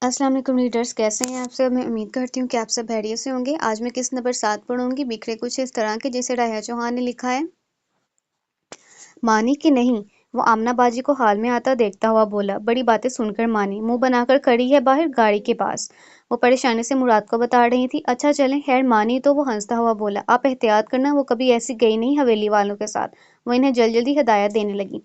السلام علیکم ریڈرز، کیسے ہیں آپ سب؟ میں امید کرتی ہوں کہ آپ سب خیریت سے ہوں گے۔ آج میں قسط نمبر 7 پڑھوں گی، بکھرے کچھ اس طرح کے، جسے راہیا چوہان نے لکھا ہے۔ مانی کہ نہیں، وہ آمنہ باجی کو حال میں آتا دیکھتا ہوا بولا۔ بڑی باتیں سن کر مانی منہ بنا کر کھڑی ہے باہر گاڑی کے پاس۔ وہ پریشانی سے مراد کو بتا رہی تھی۔ اچھا چلیں، خیر مانی تو وہ ہنستا ہوا بولا۔ آپ احتیاط کرنا، وہ کبھی ایسی گئی نہیں حویلی والوں کے ساتھ۔ وہ انہیں جلدی ہدایت دینے لگی۔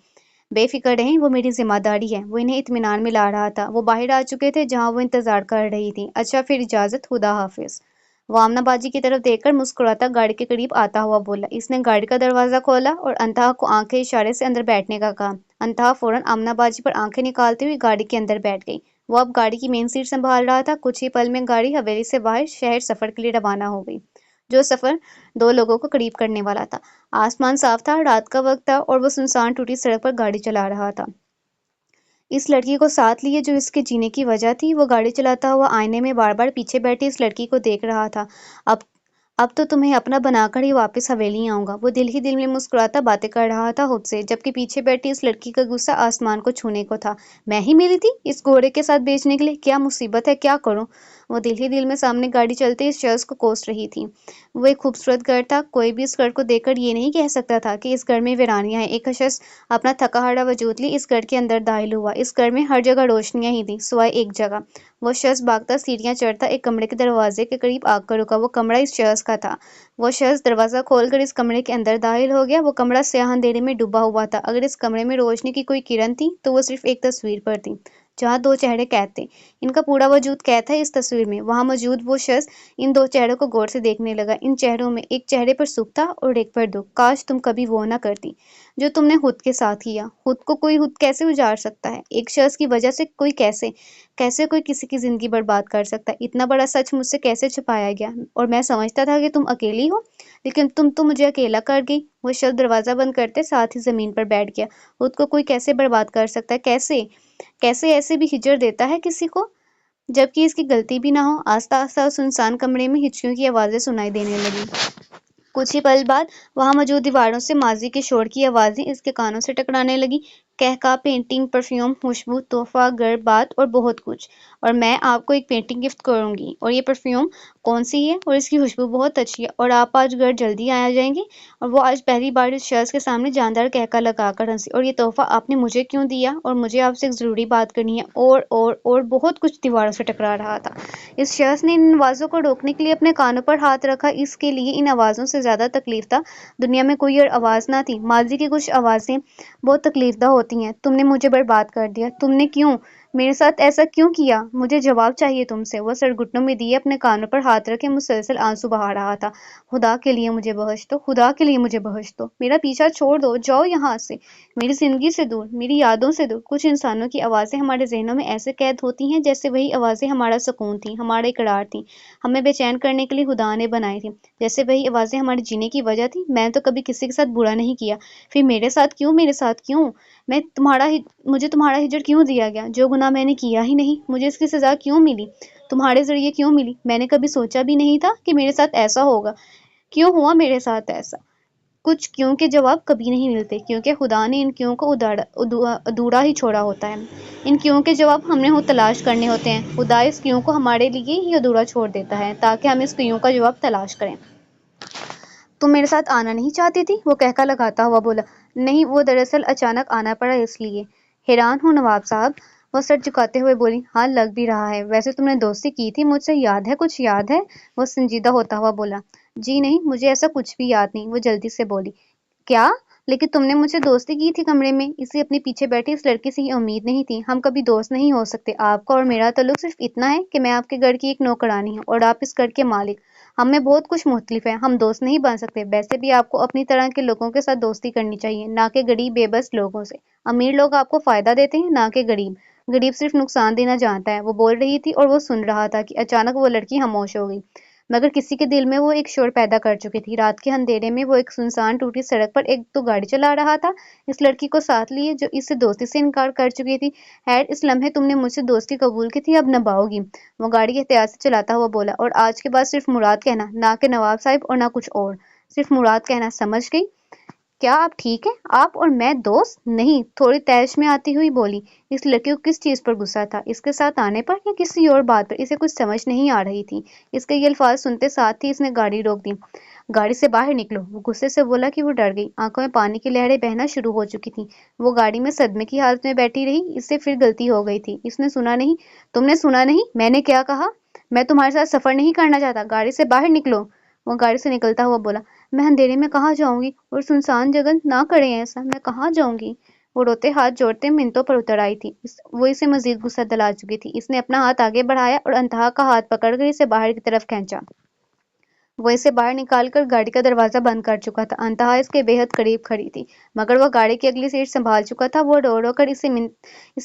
بے فکر رہیں، وہ میری ذمہ داری ہے۔ وہ انہیں اطمینان میں لا رہا تھا۔ وہ باہر آ چکے تھے جہاں وہ انتظار کر رہی تھی۔ اچھا پھر اجازت، خدا حافظ۔ وہ آمنہ باجی کی طرف دیکھ کر مسکراتا گاڑی کے قریب آتا ہوا بولا۔ اس نے گاڑی کا دروازہ کھولا اور انتہا کو آنکھ کے اشارے سے اندر بیٹھنے کا کہا۔ انتہا فوراً آمنہ باجی پر آنکھیں نکالتے ہوئی گاڑی کے اندر بیٹھ گئی۔ وہ اب گاڑی کی مین سیٹ سنبھال رہا تھا۔ کچھ ہی پل میں گاڑی حویلی سے باہر شہر سفر کے لیے روانہ ہو گئی، جو سفر 2 لوگوں کو قریب کرنے والا تھا۔ آسمان صاف تھا، رات کا وقت تھا اور وہ سنسان ٹوٹی سڑک پر گاڑی چلا رہا تھا۔ اس لڑکی کو ساتھ لیے جو اس کے جینے کی وجہ تھی۔ وہ گاڑی چلاتا ہوا آئینے میں بار بار پیچھے بیٹھی اس لڑکی کو دیکھ رہا تھا۔ اب تو تمہیں اپنا بنا کر ہی واپس حویلی آؤں گا، وہ دل ہی دل میں مسکراتا باتیں کر رہا تھا خود سے، جبکہ پیچھے بیٹھی اس لڑکی کا غصہ آسمان کو چھونے کو تھا۔ میں ہی ملی تھی اس گھوڑے کے ساتھ بیچنے کے لیے، کیا مصیبت ہے، کیا کروں؟ وہ دل ہی دل میں سامنے گاڑی چلتے اس شخص کو کوس رہی تھی۔ وہ ایک خوبصورت گھر تھا۔ کوئی بھی اس گھر کو دیکھ کر یہ نہیں کہہ سکتا تھا کہ اس گھر میں ویرانیاں ہیں۔ ایک شخص اپنا تھکا ہارا وجود لی اس گھر کے اندر داخل ہوا۔ اس گھر میں ہر جگہ روشنیاں ہی تھیں سوائے ایک جگہ۔ وہ شخص بھاگتا سیڑھیاں چڑھتا ایک کمرے کے دروازے کے قریب آ کر رکا۔ وہ کمرہ اس شخص کا تھا۔ وہ شخص دروازہ کھول کر اس کمرے کے اندر داخل ہو گیا۔ وہ کمرہ سیاہ اندھیرے میں ڈوبا ہوا تھا۔ اگر اس کمرے میں روشنی کی کوئی کرن تھی تو وہ صرف ایک تصویر پر تھی، جہاں 2 چہرے قید تھے۔ ان کا پورا وجود قید تھا اس تصویر میں۔ وہاں موجود وہ شخص ان 2 چہروں کو غور سے دیکھنے لگا۔ ان چہروں میں ایک چہرے پر سکھ تھا اور ایک پر دکھ۔ کاش تم کبھی وہ نہ کرتی جو تم نے خود کے ساتھ کیا۔ خود کو کوئی خود کیسے اجاڑ سکتا ہے؟ ایک شخص کی وجہ سے کوئی کیسے کوئی کسی کی زندگی برباد کر سکتا ہے؟ اتنا بڑا سچ مجھ سے کیسے چھپایا گیا؟ اور میں سمجھتا تھا کہ تم اکیلی ہو، لیکن تم تو مجھے اکیلا کر گئی۔ وہ شخص دروازہ بند کرتے ساتھ ہی زمین پر بیٹھ گیا۔ خود کو کوئی کیسے برباد کر سکتا ہے؟ کیسے ایسے بھی ہجر دیتا ہے کسی کو، جبکہ اس کی غلطی بھی نہ ہو؟ آہستہ آہستہ سنسان کمرے میں ہچکیوں کی آوازیں سنائی دینے لگی۔ کچھ ہی پل بعد وہاں موجود دیواروں سے ماضی کے شور کی آوازیں اس کے کانوں سے ٹکرانے لگیں۔ قہقہ، پینٹنگ، پرفیوم، خوشبو، تحفہ، گھر، بات اور بہت کچھ۔ اور میں آپ کو ایک پینٹنگ گفٹ کروں گی، اور یہ پرفیوم کون سی ہے، اور اس کی خوشبو بہت اچھی ہے، اور آپ آج گھر جلدی آ جائیں گے۔ اور وہ آج پہلی بار اس شخص کے سامنے جاندار قہقہ لگا کر ہنسی۔ اور یہ تحفہ آپ نے مجھے کیوں دیا؟ اور مجھے آپ سے ایک ضروری بات کرنی ہے، اور بہت کچھ دیواروں سے ٹکرا رہا تھا۔ اس شخص نے ان آوازوں کو روکنے کے لیے اپنے کانوں پر ہاتھ رکھا۔ اس کے لیے ان آوازوں سے زیادہ تکلیف دہ دنیا میں کوئی اور آواز نہ تھی۔ ماضی کی کچھ آوازیں بہت تکلیف دہ ہوتی ہیں۔ تم نے مجھے برباد کر دیا، تم نے کیوں میرے ساتھ ایسا کیوں کیا؟ مجھے جواب چاہیے تم سے۔ وہ سر گھٹنوں میں دیے اپنے کانوں پر ہاتھ رکھے مسلسل آنسو بہا رہا تھا۔ خدا کے لیے مجھے بخش دو، خدا کے لیے مجھے بخش دو، میرا پیچھا چھوڑ دو، جاؤ یہاں سے، میری زندگی سے دور، میری یادوں سے دور۔ کچھ انسانوں کی آوازیں ہمارے ذہنوں میں ایسے قید ہوتی ہیں جیسے وہی آوازیں ہمارا سکون تھیں، ہمارا اقرار تھیں، ہمیں بے چین کرنے کے لیے خدا نے بنائی تھیں، جیسے وہی آوازیں ہمارے جینے کی وجہ تھیں۔ میں نے تو کبھی کسی کے ساتھ برا نہیں کیا، پھر میرے ساتھ کیوں؟ مجھے تمہارا ہجر کیوں دیا گیا؟ جو گناہ میں نے کیا ہی نہیں، مجھے اس کی سزا کیوں ملی؟ تمہارے ذریعے کیوں ملی؟ میں نے کبھی سوچا بھی نہیں تھا کہ میرے ساتھ ایسا ہوگا۔ کیوں ہوا میرے ساتھ ایسا؟ کچھ کیوں کے جواب کبھی نہیں ملتے، کیونکہ خدا نے ان کیوں کو ادھورا ہی چھوڑا ہوتا ہے۔ ان کیوں کے جواب ہم نے خود تلاش کرنے ہوتے ہیں۔ خدا اس کیوں کو ہمارے لیے ہی ادھورا چھوڑ دیتا ہے تاکہ ہم اس کیوں کا جواب تلاش کریں۔ تم میرے ساتھ آنا نہیں چاہتی تھی؟ وہ قہقہ لگاتا ہوا بولا۔ نہیں، وہ دراصل اچانک آنا پڑا اس لیے۔ حیران ہوں نواب صاحب، وہ سر جھکاتے ہوئے بولی۔ ہاں لگ بھی رہا ہے۔ ویسے تم نے دوستی کی تھی مجھ سے، یاد ہے؟ کچھ یاد ہے؟ وہ سنجیدہ ہوتا ہوا بولا۔ جی نہیں، مجھے ایسا کچھ بھی یاد نہیں، وہ جلدی سے بولی۔ کیا؟ لیکن تم نے مجھ سے دوستی کی تھی کمرے میں۔ اسے اپنے پیچھے بیٹھی اس لڑکی سے یہ امید نہیں تھی۔ ہم کبھی دوست نہیں ہو سکتے۔ آپ کا اور میرا تعلق صرف اتنا ہے کہ میں آپ کے گھر کی ایک نوکرانی ہوں اور آپ اس گھر کے مالک۔ ہم میں بہت کچھ مختلف ہے، ہم دوست نہیں بن سکتے۔ ویسے بھی آپ کو اپنی طرح کے لوگوں کے ساتھ دوستی کرنی چاہیے، نہ کہ غریب بے بس لوگوں سے۔ امیر لوگ آپ کو فائدہ دیتے ہیں، نہ کہ غریب صرف نقصان دینا جانتا ہے۔ وہ بول رہی تھی اور وہ سن رہا تھا کہ اچانک وہ لڑکی خاموش ہو گئی، مگر کسی کے دل میں وہ ایک شور پیدا کر چکی تھی۔ رات کے اندھیرے میں وہ ایک سنسان ٹوٹی سڑک پر ایک تو گاڑی چلا رہا تھا، اس لڑکی کو ساتھ لیے جو اس سے دوستی سے انکار کر چکی تھی۔ خیر، اس لمحے تم نے مجھ سے دوستی قبول کی تھی، اب نبھاؤ گی؟ وہ گاڑی احتیاط سے چلاتا ہوا بولا۔ اور آج کے بعد صرف مراد کہنا، نہ کہ نواب صاحب اور نہ کچھ اور، صرف مراد کہنا، سمجھ گئی؟ کیا آپ ٹھیک ہیں؟ آپ اور میں دوست نہیں، تھوڑی تیش میں آتی ہوئی بولی۔ اس لڑکی کو کس چیز پر غصہ تھا، اس کے ساتھ آنے پر یا کسی اور بات پر؟ اسے کچھ سمجھ نہیں آ رہی تھی۔ اس کے یہ الفاظ سنتے ساتھ ہی اس نے گاڑی روک دی۔ گاڑی سے باہر نکلو، وہ غصے سے بولا کہ وہ ڈر گئی۔ آنکھوں میں پانی کی لہریں بہنا شروع ہو چکی تھیں۔ وہ گاڑی میں صدمے کی حالت میں بیٹھی رہی۔ اس سے پھر غلطی ہو گئی تھی، اس نے سنا نہیں۔ تم نے سنا نہیں میں نے کیا کہا؟ میں تمہارے ساتھ سفر نہیں کرنا چاہتا، گاڑی سے باہر نکلو۔ وہ گاڑی سے نکلتا ہوا بولا، میں اندھیرے میں کہاں جاؤں گی، اور سنسان جگہ نہ کریں ایسا، میں کہاں جاؤں گی؟ وہ روتے ہاتھ جوڑتے منتوں پر اتر آئی تھی۔ وہ اسے مزید غصہ دلا چکی تھی۔ اس نے اپنا ہاتھ آگے بڑھایا اور انتہا کا ہاتھ پکڑ کر اسے باہر کی طرف کھینچا۔ وہ اسے باہر نکال کر گاڑی کا دروازہ بند کر چکا تھا۔ انتہا اس کے بے حد قریب کھڑی تھی، مگر وہ گاڑی کی اگلی سیٹ سنبھال چکا تھا۔ وہ رو رو کر اسے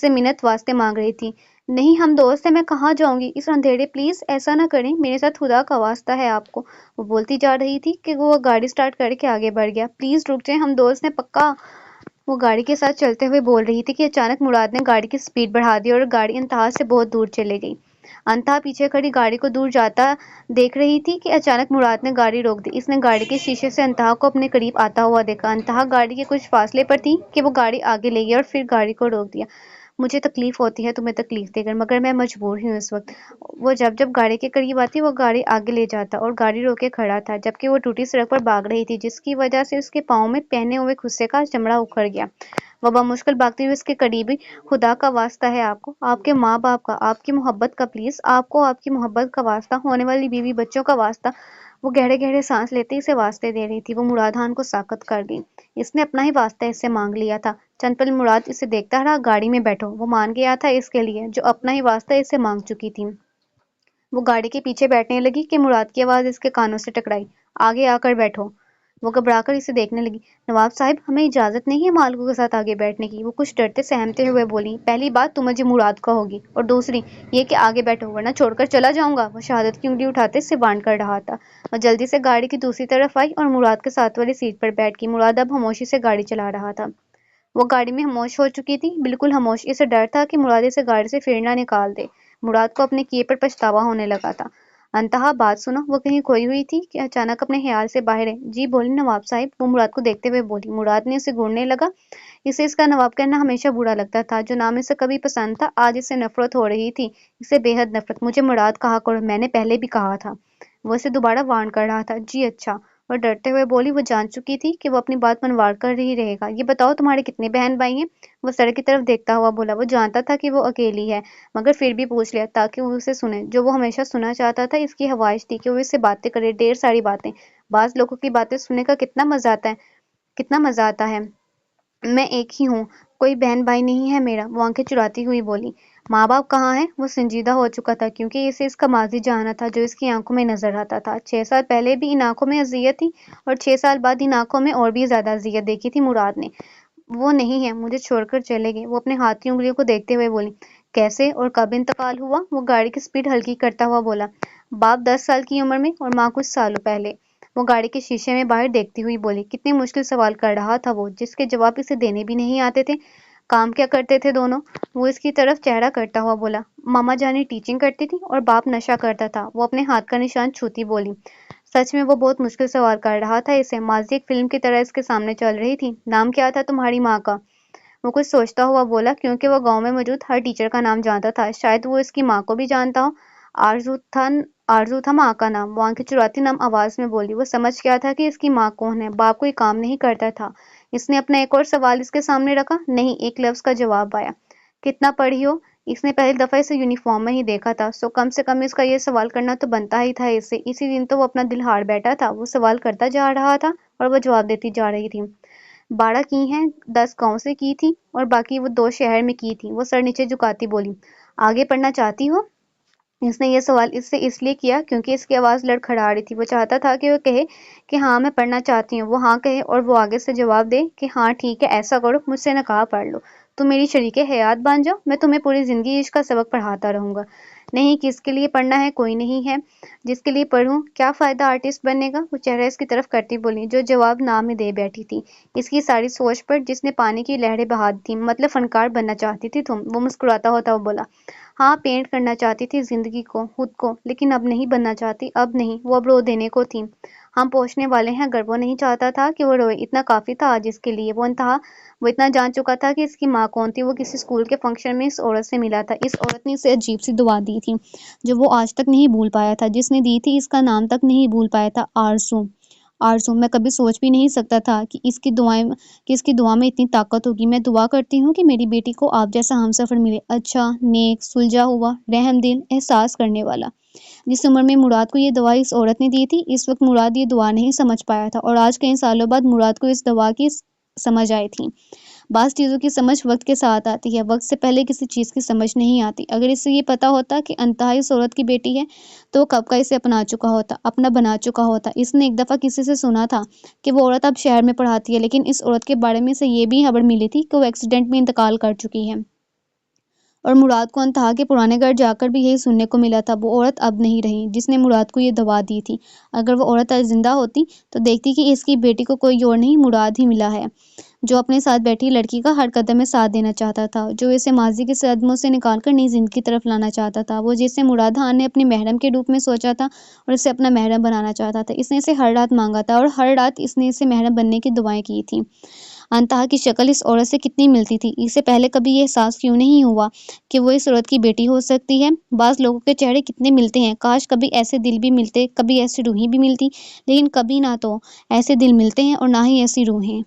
منت واسطے مانگ رہی تھی، نہیں ہم دوست ہیں، میں کہاں جاؤں گی اس اندھیرے، پلیز ایسا نہ کریں، میرے ساتھ خدا کا واسطہ ہے آپ کو۔ وہ بولتی جا رہی تھی کہ وہ گاڑی سٹارٹ کر کے آگے بڑھ گیا۔ پلیز رک جائیں، ہم دوست ہیں پکا۔ وہ گاڑی کے ساتھ چلتے ہوئے بول رہی تھی کہ اچانک مراد نے گاڑی کی سپیڈ بڑھا دی اور گاڑی انتہا سے بہت دور چلے گئی۔ انتہا پیچھے کھڑی گاڑی کو دور جاتا دیکھ رہی تھی کہ اچانک مراد نے گاڑی روک دی۔ اس نے گاڑی کے شیشے سے انتہا کو اپنے قریب آتا ہوا دیکھا۔ انتہا گاڑی کے کچھ فاصلے پر تھی کہ وہ گاڑی آگے لے گیا اور پھر گاڑی کو روک دیا۔ مجھے تکلیف ہوتی ہے تمہیں تکلیف دے کر، مگر میں مجبور ہوں اس وقت۔ وہ جب گاڑی کے قریب آتی وہ گاڑی آگے لے جاتا اور گاڑی روکے کھڑا تھا، جبکہ وہ ٹوٹی سڑک پر بھاگ رہی تھی جس کی وجہ سے اس کے پاؤں میں پہنے ہوئے خصے کا چمڑا اکھڑ گیا۔ وہ بمشکل بھاگتی ہوئی اس کے قریب، خدا کا واسطہ ہے آپ کو، آپ کے ماں باپ کا، آپ کی محبت کا، پلیز آپ کو، آپ کی محبت کا واسطہ، ہونے والی بیوی بچوں کا واسطہ۔ وہ گہرے گہرے سانس لیتے اسے واسطے دے رہی تھی۔ وہ مراد خان کو ساکت کر گئی۔ اس نے اپنا ہی واسطہ اس سے مانگ لیا تھا۔ چند پل مراد اسے دیکھتا رہا۔ گاڑی میں بیٹھو، وہ مان گیا تھا اس کے لیے جو اپنا ہی واسطہ اس سے مانگ چکی تھی۔ وہ گاڑی کے پیچھے بیٹھنے لگی کہ مراد کی آواز اس کے کانوں سے ٹکرائی، آگے آ کر بیٹھو۔ وہ گھبرا کر اسے دیکھنے لگی۔ نواب صاحب ہمیں اجازت نہیں ہے مالکوں کے ساتھ آگے بیٹھنے کی، وہ کچھ ڈرتے سہمتے ہوئے بولی۔ پہلی بات تم مجھے مراد کہو گی، اور دوسری یہ کہ آگے بیٹھو ورنہ چھوڑ کر چلا جاؤں گا۔ وہ شہادت کی انگلی اٹھاتے سے وارن کر رہا تھا۔ وہ جلدی سے گاڑی کی دوسری طرف آئی اور مراد کے ساتھ والی سیٹ پر بیٹھ گئی۔ مراد اب خاموشی سے گاڑی چلا رہا تھا۔ وہ گاڑی میں خاموش ہو چکی تھی، بالکل خاموش۔ اسے ڈر تھا کہ مراد اسے گاڑی سے پھر نہ نکال دے۔ مراد کو اپنے کیے پر پچھتاوا ہونے لگا تھا۔ انتہا بات سنو، وہ کہیں کھوئی ہوئی تھی کہ اچانک اپنے خیال سے باہر ہے۔ جی بولی نواب صاحب، وہ مراد کو دیکھتے ہوئے بولی۔ مراد نے اسے گھورنے لگا۔ اسے اس کا نواب کہنا ہمیشہ برا لگتا تھا، جو نام اسے کبھی پسند تھا، آج اسے نفرت ہو رہی تھی، اسے بے حد نفرت۔ مجھے مراد کہا کرو، میں نے پہلے بھی کہا تھا۔ وہ اسے دوبارہ وارن کر رہا تھا۔ جی اچھا، وہ ڈرتے ہوئے بولی۔ وہ جان چکی تھی کہ وہ اپنی بات منوار کر ہی رہے گا۔ یہ بتاؤ تمہارے کتنے بہن بھائی ہیں؟ وہ سڑک کی طرف دیکھتا ہوا بولا۔ وہ جانتا تھا کہ وہ اکیلی ہے، مگر پھر بھی پوچھ لیا تاکہ وہ اسے سنے جو وہ ہمیشہ سننا چاہتا تھا۔ اس کی خواہش تھی کہ وہ اس سے باتیں کرے، ڈھیر ساری باتیں۔ بعض لوگوں کی باتیں سننے کا کتنا مزہ آتا ہے۔ میں ایک ہی ہوں، کوئی بہن بھائی نہیں ہے میرا، وہ آنکھیں چراتی ہوئی بولی۔ ماں باپ کہاں ہیں؟ وہ سنجیدہ ہو چکا تھا کیونکہ اسے اس کا ماضی جانا تھا جو اس کی آنکھوں میں نظر آتا تھا۔ 6 سال پہلے بھی ان آنکھوں میں اذیت تھی، اور 6 سال بعد ان آنکھوں میں اور بھی زیادہ اذیت دیکھی تھی مراد نے۔ وہ نہیں ہے، مجھے چھوڑ کر چلے گئے۔ وہ اپنے ہاتھ کی انگلیوں کو دیکھتے ہوئے بولی۔ کیسے اور کب انتقال ہوا؟ وہ گاڑی کی سپیڈ ہلکی کرتا ہوا بولا۔ باپ 10 سال کی عمر میں اور ماں کچھ سالوں پہلے۔ وہ گاڑی کے شیشے میں باہر دیکھتی ہوئی بولی۔ کتنے مشکل سوال کر رہا تھا وہ، جس کے جواب اسے دینے بھی نہیں آتے تھے۔ کام کیا کرتے تھے دونوں؟ وہ اس کی طرف چہرہ کرتا ہوا بولا۔ ماما جانی ٹیچنگ کرتی تھی اور باپ نشہ کرتا تھا۔ وہ اپنے ہاتھ کا نشان چھوتی بولی۔ سچ میں وہ بہت مشکل سوال کر رہا تھا اسے، ماضی ایک فلم کی طرح اس کے سامنے چل رہی تھی۔ نام کیا تھا تمہاری ماں کا؟ وہ کچھ سوچتا ہوا بولا، کیونکہ وہ گاؤں میں موجود ہر ٹیچر کا نام جانتا تھا، شاید وہ اس کی ماں کو بھی جانتا ہو۔ آرزو تھا ماں کا نام، وہ آنکھیں چراتی نم آواز میں بولی۔ وہ سمجھ گیا تھا کہ اس کی ماں کون ہے۔ باپ کوئی کام نہیں کرتا تھا؟ اس نے اپنا ایک اور سوال اس کے سامنے رکھا۔ نہیں، ایک لفظ کا جواب آیا۔ کتنا پڑھی ہو؟ اس نے پہلی دفعہ اسے یونیفارم میں ہی دیکھا تھا، سو کم سے کم اس کا یہ سوال کرنا تو بنتا ہی تھا اس سے۔ اسی دن تو وہ اپنا دل ہار بیٹھا تھا۔ وہ سوال کرتا جا رہا تھا اور وہ جواب دیتی جا رہی تھی۔ 12 کی ہیں، 10 گاؤں سے کی تھی اور باقی وہ 2 شہر میں کی تھی۔ وہ سر نیچے جھکاتی بولی۔ آگے پڑھنا چاہتی ہو؟ اس نے یہ سوال اس سے اس لیے کیا کیونکہ اس کی آواز لڑکھڑا رہی تھی۔ وہ چاہتا تھا کہ وہ کہے کہ ہاں میں پڑھنا چاہتی ہوں، وہ ہاں کہے اور وہ آگے سے جواب دے کہ ہاں ٹھیک ہے ایسا کرو، مجھ سے نکاح پڑھ لو، تم میری شریک حیات بن جاؤ، میں تمہیں پوری زندگی عشق کا سبق پڑھاتا رہوں گا۔ نہیں، کس کے لیے پڑھنا ہے؟ کوئی نہیں ہے جس کے لیے پڑھوں۔ کیا فائدہ آرٹسٹ بننے کا؟ وہ چہرہ اس کی طرف کرتی بولی، جو جواب نہ میں دے بیٹھی تھی اس کی ساری سوچ پر جس نے پانی کی لہریں بہا دی تھی۔ مطلب فنکار بننا چاہتی تھی تم؟ وہ مسکراتا ہوتا وہ بولا۔ ہاں، پینٹ کرنا چاہتی تھی زندگی کو، خود کو، لیکن اب نہیں بننا چاہتی، اب نہیں، وہ اب رو دینے کو تھی۔ ہم پوچھنے والے ہیں اگر وہ نہیں چاہتا تھا کہ وہ روئے، اتنا کافی تھا آج اس کے لیے۔ وہ اتنا جان چکا تھا کہ اس کی ماں کون تھی۔ وہ کسی اسکول کے فنکشن میں اس عورت سے ملا تھا۔ اس عورت نے اسے عجیب سی دعا دی تھی جو وہ آج تک نہیں بھول پایا تھا۔ جس نے دی تھی اس کا نام تک نہیں بھول پایا تھا، آرزو۔ آرزو، میں کبھی سوچ بھی نہیں سکتا تھا کہ اس کی دعا میں اتنی طاقت ہوگی۔ میں دعا کرتی ہوں کہ میری بیٹی کو آپ جیسا ہمسفر ملے، اچھا، نیک، سلجھا ہوا، رحم دل، احساس کرنے والا۔ جس عمر میں مراد کو یہ دعا اس عورت نے دی تھی، اس وقت مراد یہ دعا نہیں سمجھ پایا تھا، اور آج کئی سالوں بعد مراد کو اس دعا کی سمجھ آئی تھی۔ بعض چیزوں کی سمجھ وقت کے ساتھ آتی ہے، وقت سے پہلے کسی چیز کی سمجھ نہیں آتی۔ اگر اسے یہ پتا ہوتا کہ انتہا اس عورت کی بیٹی ہے تو وہ کب کا اسے اپنا بنا چکا ہوتا۔ اس نے ایک دفعہ کسی سے سنا تھا کہ وہ عورت اب شہر میں پڑھاتی ہے، لیکن اس عورت کے بارے میں اسے یہ بھی خبر ملی تھی کہ وہ ایکسیڈنٹ میں انتقال کر چکی ہے، اور مراد کو انتہا کے پرانے گھر جا کر بھی یہی سننے کو ملا تھا۔ وہ عورت اب نہیں رہی جس نے مراد کو یہ دعا دی تھی۔ اگر وہ عورت آج زندہ ہوتی تو دیکھتی کہ اس کی بیٹی کو کوئی اور نہیں، مراد ہی ملا ہے، جو اپنے ساتھ بیٹھی لڑکی کا ہر قدم میں ساتھ دینا چاہتا تھا، جو اسے ماضی کے صدموں سے نکال کر نئی زندگی کی طرف لانا چاہتا تھا، وہ جسے مراد خان نے اپنے محرم کے روپ میں سوچا تھا اور اسے اپنا محرم بنانا چاہتا تھا۔ اس نے اسے ہر رات مانگا تھا، اور ہر رات اس نے اسے محرم بننے کی دعائیں کی تھیں۔ انتہا کی شکل اس عورت سے کتنی ملتی تھی، اسے پہلے کبھی یہ احساس کیوں نہیں ہوا کہ وہ اس عورت کی بیٹی ہو سکتی ہے؟ بعض لوگوں کے چہرے کتنے ملتے ہیں، کاش کبھی ایسے دل بھی ملتے، کبھی ایسی روحیں بھی ملتی، لیکن کبھی نہ تو ایسے دل ملتے ہیں اور نہ ہی ایسی روحیں۔